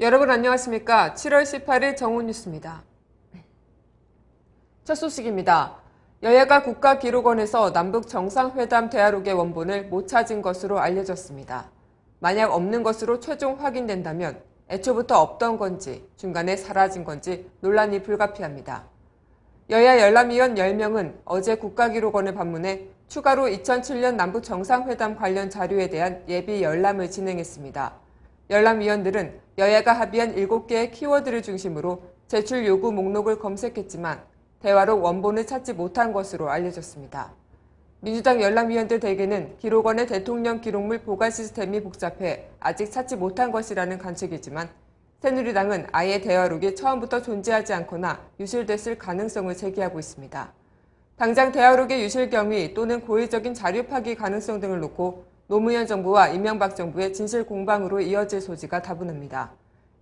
여러분 안녕하십니까? 7월 18일 정오뉴스입니다. 첫 소식입니다. 여야가 국가기록원에서 남북 정상회담 대화록의 원본을 못 찾은 것으로 알려졌습니다. 만약 없는 것으로 최종 확인된다면 애초부터 없던 건지 중간에 사라진 건지 논란이 불가피합니다. 여야 열람위원 10명은 어제 국가기록원을 방문해 추가로 2007년 남북 정상회담 관련 자료에 대한 예비 열람을 진행했습니다. 열람위원들은 여야가 합의한 7개의 키워드를 중심으로 제출 요구 목록을 검색했지만 대화록 원본을 찾지 못한 것으로 알려졌습니다. 민주당 열람위원들 대개는 기록원의 대통령 기록물 보관 시스템이 복잡해 아직 찾지 못한 것이라는 관측이지만 새누리당은 아예 대화록이 처음부터 존재하지 않거나 유실됐을 가능성을 제기하고 있습니다. 당장 대화록의 유실 경위 또는 고의적인 자료 파기 가능성 등을 놓고 노무현 정부와 이명박 정부의 진실 공방으로 이어질 소지가 다분합니다.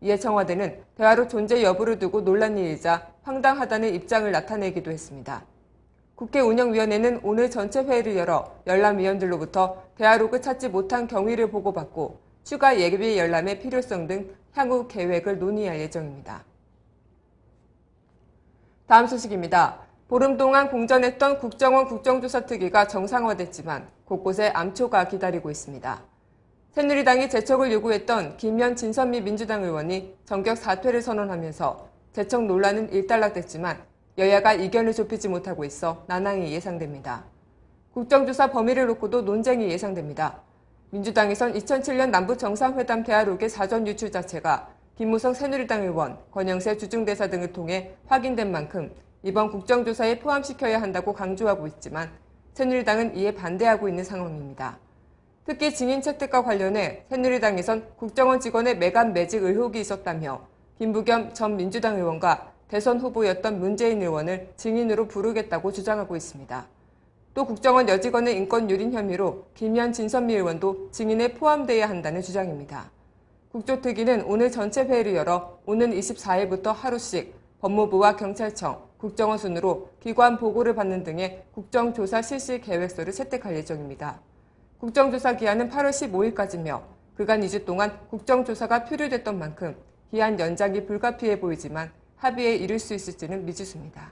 이에 청와대는 대화록 존재 여부를 두고 논란이 일자 황당하다는 입장을 나타내기도 했습니다. 국회 운영위원회는 오늘 전체 회의를 열어 열람위원들로부터 대화록을 찾지 못한 경위를 보고받고 추가 예비 열람의 필요성 등 향후 계획을 논의할 예정입니다. 다음 소식입니다. 보름 동안 공전했던 국정원 국정조사 특위가 정상화됐지만 곳곳에 암초가 기다리고 있습니다. 새누리당이 재척을 요구했던 김현 진선미 민주당 의원이 전격 사퇴를 선언하면서 재척 논란은 일단락됐지만 여야가 이견을 좁히지 못하고 있어 난항이 예상됩니다. 국정조사 범위를 놓고도 논쟁이 예상됩니다. 민주당에선 2007년 남북정상회담 대화록의 사전 유출 자체가 김무성 새누리당 의원, 권영세 주중대사 등을 통해 확인된 만큼 이번 국정조사에 포함시켜야 한다고 강조하고 있지만 새누리당은 이에 반대하고 있는 상황입니다. 특히 증인 채택과 관련해 새누리당에선 국정원 직원의 매각 매직 의혹이 있었다며 김부겸 전 민주당 의원과 대선 후보였던 문재인 의원을 증인으로 부르겠다고 주장하고 있습니다. 또 국정원 여직원의 인권 유린 혐의로 김현 진선미 의원도 증인에 포함돼야 한다는 주장입니다. 국조특위는 오늘 전체 회의를 열어 오는 24일부터 하루씩 법무부와 경찰청, 국정원 순으로 기관 보고를 받는 등의 국정조사 실시 계획서를 채택할 예정입니다. 국정조사 기한은 8월 15일까지며 그간 2주 동안 국정조사가 표류됐던 만큼 기한 연장이 불가피해 보이지만 합의에 이를 수 있을지는 미지수입니다.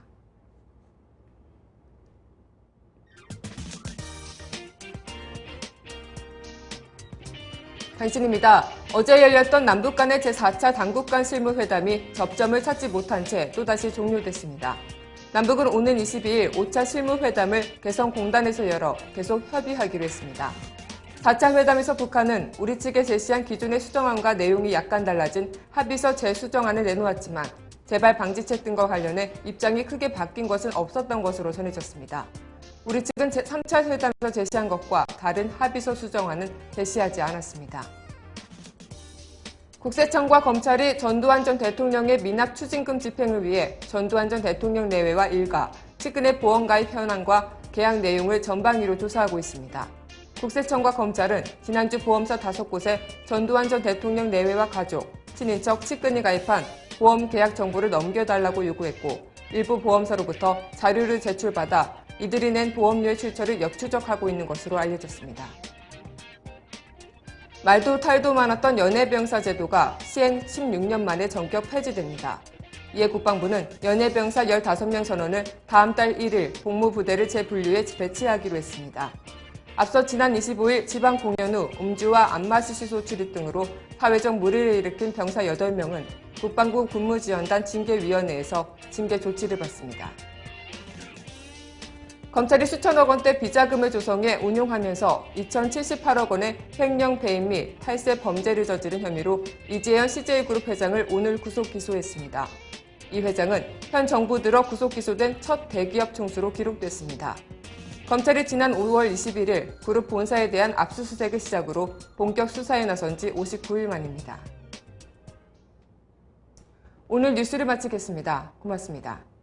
당신입니다. 어제 열렸던 남북 간의 제4차 당국간 실무회담이 접점을 찾지 못한 채 또다시 종료됐습니다. 남북은 오는 22일 5차 실무회담을 개성공단에서 열어 계속 협의하기로 했습니다. 4차 회담에서 북한은 우리 측에 제시한 기존의 수정안과 내용이 약간 달라진 합의서 재수정안을 내놓았지만 재발 방지책 등과 관련해 입장이 크게 바뀐 것은 없었던 것으로 전해졌습니다. 우리 측은 제3차 회담에서 제시한 것과 다른 합의서 수정안은 제시하지 않았습니다. 국세청과 검찰이 전두환 전 대통령의 미납 추징금 집행을 위해 전두환 전 대통령 내외와 일가, 측근의 보험가입 현황과 계약 내용을 전방위로 조사하고 있습니다. 국세청과 검찰은 지난주 보험사 5곳에 전두환 전 대통령 내외와 가족, 친인척, 측근이 가입한 보험 계약 정보를 넘겨달라고 요구했고 일부 보험사로부터 자료를 제출받아 이들이 낸 보험료의 출처를 역추적하고 있는 것으로 알려졌습니다. 말도 탈도 많았던 연해병사 제도가 시행 16년 만에 전격 폐지됩니다. 이에 국방부는 연해병사 15명 전원을 다음 달 1일 복무부대를 재분류해 배치하기로 했습니다. 앞서 지난 25일 지방 공연 후 음주와 안마시시소 출입 등으로 사회적 물의를 일으킨 병사 8명은 국방부 군무지원단 징계위원회에서 징계 조치를 받습니다. 검찰이 수천억 원대 비자금을 조성해 운용하면서 2,078억 원의 횡령 배임 및 탈세 범죄를 저지른 혐의로 이재현 CJ그룹 회장을 오늘 구속 기소했습니다. 이 회장은 현 정부 들어 구속 기소된 첫 대기업 총수로 기록됐습니다. 검찰이 지난 5월 21일 그룹 본사에 대한 압수수색을 시작으로 본격 수사에 나선 지 59일 만입니다. 오늘 뉴스를 마치겠습니다. 고맙습니다.